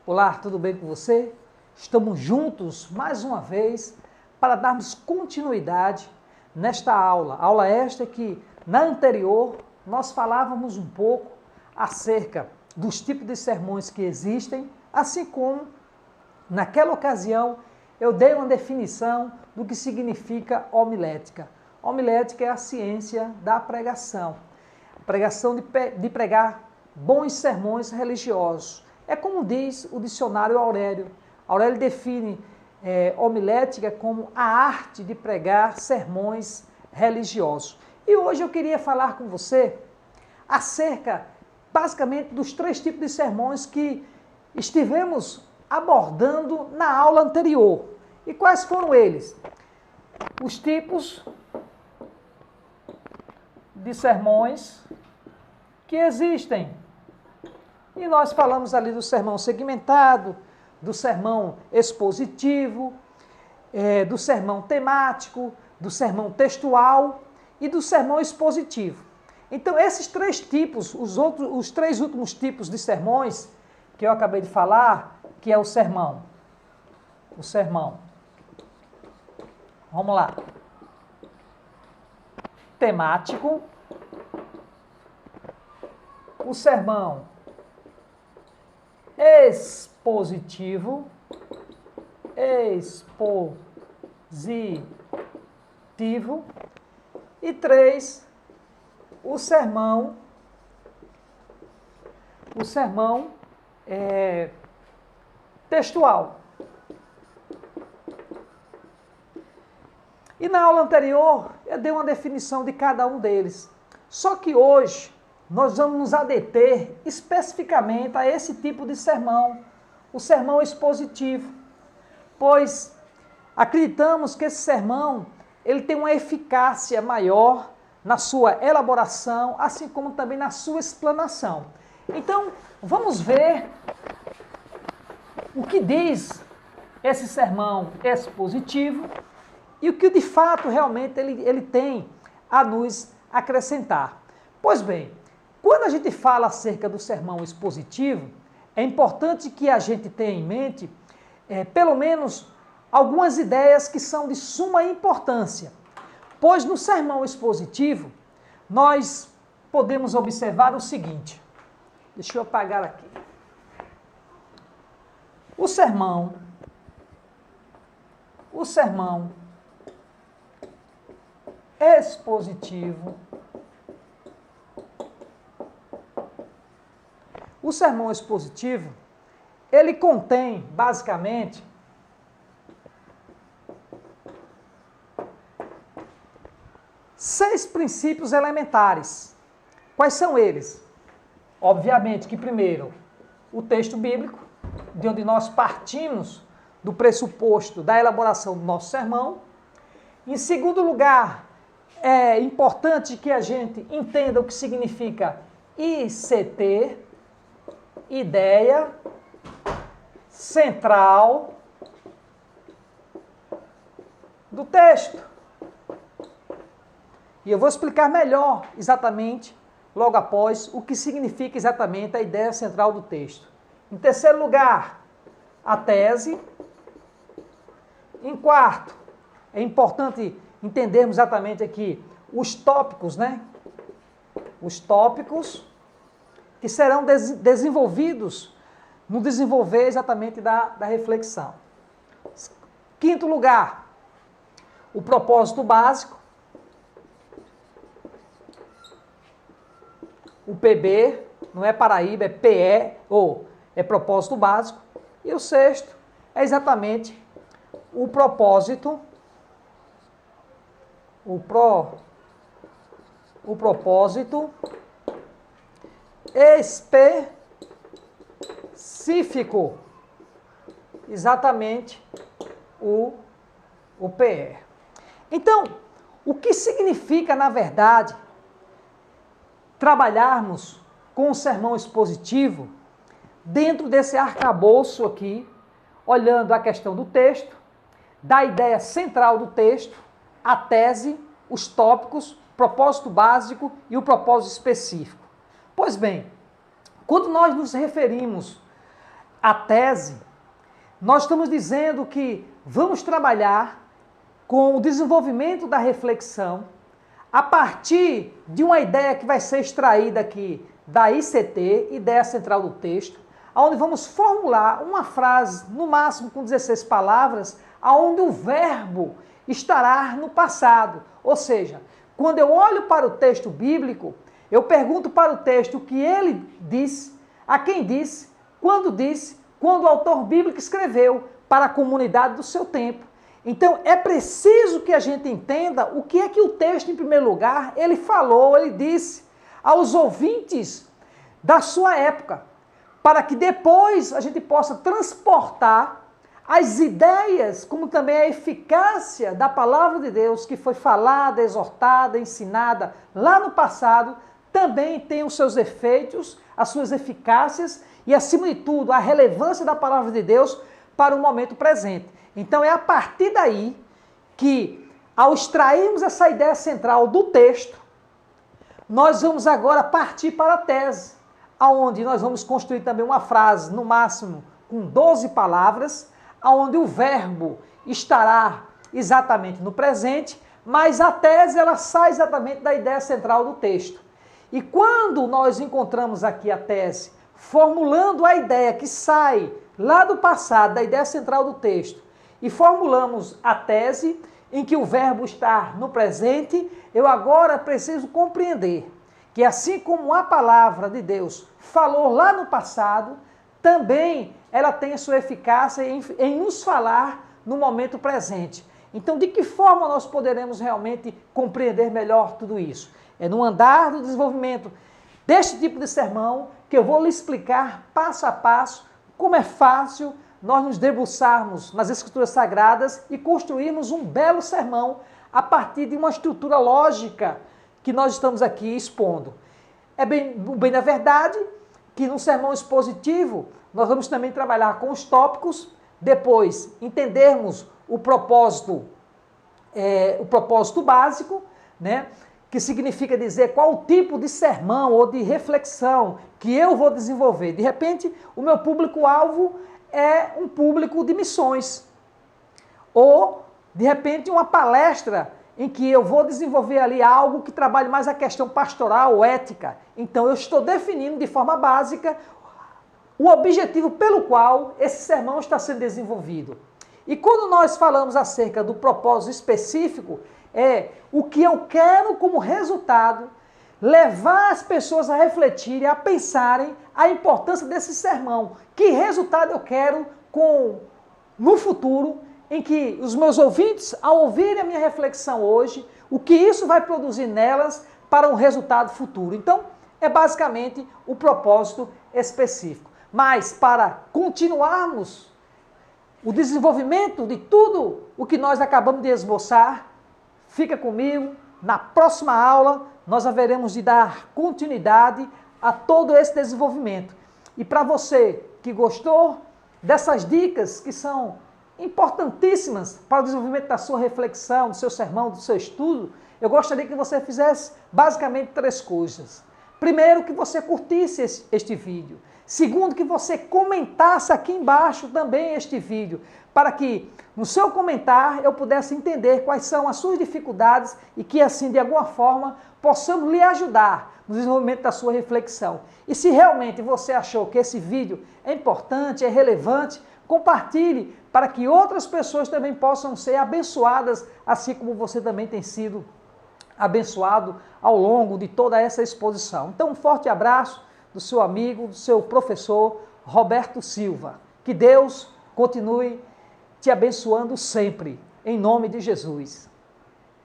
Olá, tudo bem com você? Estamos juntos mais uma vez para darmos continuidade nesta aula. Aula esta que, na anterior, nós falávamos um pouco acerca dos tipos de sermões que existem, assim como, naquela ocasião, eu dei uma definição do que significa homilética. Homilética é a ciência da pregação. A pregação de pregar bons sermões religiosos. É como diz o dicionário Aurélio. Aurélio define homilética como a arte de pregar sermões religiosos. E hoje eu queria falar com você acerca, basicamente, dos 3 tipos de sermões que estivemos abordando na aula anterior. E quais foram eles? Os tipos de sermões que existem. E nós falamos ali do sermão segmentado, do sermão expositivo, do sermão temático, do sermão textual e do sermão expositivo. Então, esses 3 tipos, os 3 últimos tipos de sermões que eu acabei de falar, que é o sermão. Vamos lá. Temático. O sermão expositivo, e 3, o sermão textual. E na aula anterior eu dei uma definição de cada um deles. Só que hoje nós vamos nos adeter especificamente a esse tipo de sermão, o sermão expositivo, pois acreditamos que esse sermão ele tem uma eficácia maior na sua elaboração, assim como também na sua explanação. Então, vamos ver o que diz esse sermão expositivo e o que de fato realmente ele tem a nos acrescentar. Pois bem, quando a gente fala acerca do sermão expositivo, é importante que a gente tenha em mente, pelo menos, algumas ideias que são de suma importância. Pois no sermão expositivo, nós podemos observar o seguinte. Deixa eu apagar aqui. O sermão expositivo. O sermão expositivo, ele contém, basicamente, seis princípios elementares. Quais são eles? Obviamente que, primeiro, o texto bíblico, de onde nós partimos do pressuposto da elaboração do nosso sermão. Em segundo lugar, é importante que a gente entenda o que significa ICT, ideia central do texto. E eu vou explicar melhor exatamente, logo após, o que significa exatamente a ideia central do texto. Em terceiro lugar, a tese. Em quarto, é importante entendermos exatamente aqui os tópicos, né? Os tópicos que serão desenvolvidos no desenvolver exatamente da reflexão. Quinto lugar, o propósito básico. O PB, não é Paraíba, é PE, ou é propósito básico. E o sexto é exatamente o propósito, o propósito específico, exatamente o PE. Então, o que significa, na verdade, trabalharmos com o sermão expositivo dentro desse arcabouço aqui, olhando a questão do texto, da ideia central do texto, a tese, os tópicos, propósito básico e o propósito específico. Pois bem, quando nós nos referimos a tese, nós estamos dizendo que vamos trabalhar com o desenvolvimento da reflexão a partir de uma ideia que vai ser extraída aqui da ICT, Ideia Central do Texto, onde vamos formular uma frase, no máximo com 16 palavras, onde o verbo estará no passado. Ou seja, quando eu olho para o texto bíblico, eu pergunto para o texto o que ele disse, a quem disse, quando o autor bíblico escreveu para a comunidade do seu tempo. Então, é preciso que a gente entenda o que é que o texto, em primeiro lugar, ele falou, ele disse aos ouvintes da sua época, para que depois a gente possa transportar as ideias, como também a eficácia da palavra de Deus, que foi falada, exortada, ensinada lá no passado, também tem os seus efeitos, as suas eficácias e, acima de tudo, a relevância da palavra de Deus para o momento presente. Então é a partir daí que, ao extrairmos essa ideia central do texto, nós vamos agora partir para a tese, onde nós vamos construir também uma frase, no máximo, com 12 palavras, onde o verbo estará exatamente no presente, mas a tese ela sai exatamente da ideia central do texto. E quando nós encontramos aqui a tese, formulando a ideia que sai lá do passado, da ideia central do texto, e formulamos a tese em que o verbo está no presente, eu agora preciso compreender que assim como a palavra de Deus falou lá no passado, também ela tem a sua eficácia em nos falar no momento presente. Então, de que forma nós poderemos realmente compreender melhor tudo isso? É no andar do desenvolvimento deste tipo de sermão que eu vou lhe explicar passo a passo como é fácil nós nos debruçarmos nas Escrituras Sagradas e construirmos um belo sermão a partir de uma estrutura lógica que nós estamos aqui expondo. É bem na verdade que no sermão expositivo nós vamos também trabalhar com os tópicos, depois entendermos o propósito básico, né? Que significa dizer qual o tipo de sermão ou de reflexão que eu vou desenvolver. De repente, o meu público-alvo é um público de missões. Ou, de repente, uma palestra em que eu vou desenvolver ali algo que trabalhe mais a questão pastoral, ética. Então, eu estou definindo de forma básica o objetivo pelo qual esse sermão está sendo desenvolvido. E quando nós falamos acerca do propósito específico, é o que eu quero como resultado levar as pessoas a refletirem, a pensarem a importância desse sermão. Que resultado eu quero no futuro, em que os meus ouvintes, ao ouvirem a minha reflexão hoje, o que isso vai produzir nelas para um resultado futuro. Então, é basicamente o propósito específico. Mas, para continuarmos o desenvolvimento de tudo o que nós acabamos de esboçar, fica comigo, na próxima aula nós haveremos de dar continuidade a todo esse desenvolvimento. E para você que gostou dessas dicas que são importantíssimas para o desenvolvimento da sua reflexão, do seu sermão, do seu estudo, eu gostaria que você fizesse basicamente 3 coisas. Primeiro, que você curtisse este vídeo. Segundo, que você comentasse aqui embaixo também este vídeo, para que no seu comentário eu pudesse entender quais são as suas dificuldades e que assim, de alguma forma, possamos lhe ajudar no desenvolvimento da sua reflexão. E se realmente você achou que esse vídeo é importante, é relevante, compartilhe para que outras pessoas também possam ser abençoadas, assim como você também tem sido abençoado ao longo de toda essa exposição. Então, um forte abraço do seu amigo, do seu professor Roberto Silva. Que Deus continue te abençoando sempre, em nome de Jesus.